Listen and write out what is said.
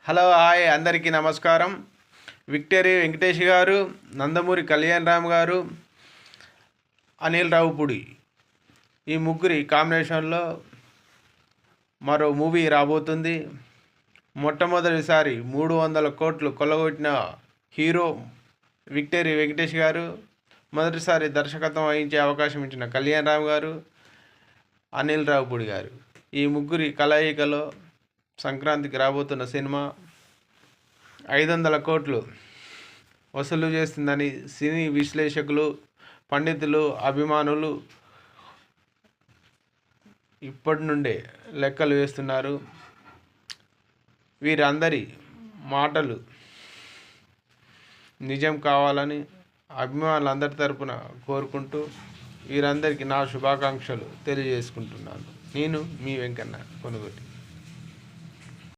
Hello hi అందరికీ నమస్కారం. Victory Venkatesh గారు, నందమూరి కళ్యాణ్ రామ్ గారు, అనిల్ రావుపూడి ఈ ముగ్గురి కాంబినేషన్లో మరో మూవీ రాబోతుంది. మొట్టమొదటిసారి 300 కోట్లు కొల్లగొట్టిన హీరో విక్టరీ వెంకటేష్ గారు, మొదటిసారి దర్శకత్వం వహించే అవకాశం ఇచ్చిన కళ్యాణ్ రామ్ గారు, అనిల్ రావుపూడి గారు ఈ ముగ్గురి కలయికలో సంక్రాంతికి రాబోతున్న సినిమా 500 కోట్లు వసూలు చేస్తుందని సినీ విశ్లేషకులు, పండితులు, అభిమానులు ఇప్పటి నుండే లెక్కలు వేస్తున్నారు. వీరందరి మాటలు నిజం కావాలని అభిమానులందరి తరపున కోరుకుంటూ వీరందరికీ నా శుభాకాంక్షలు తెలియజేసుకుంటున్నాను. నేను మీ వెంకన్న కొనుగోటి.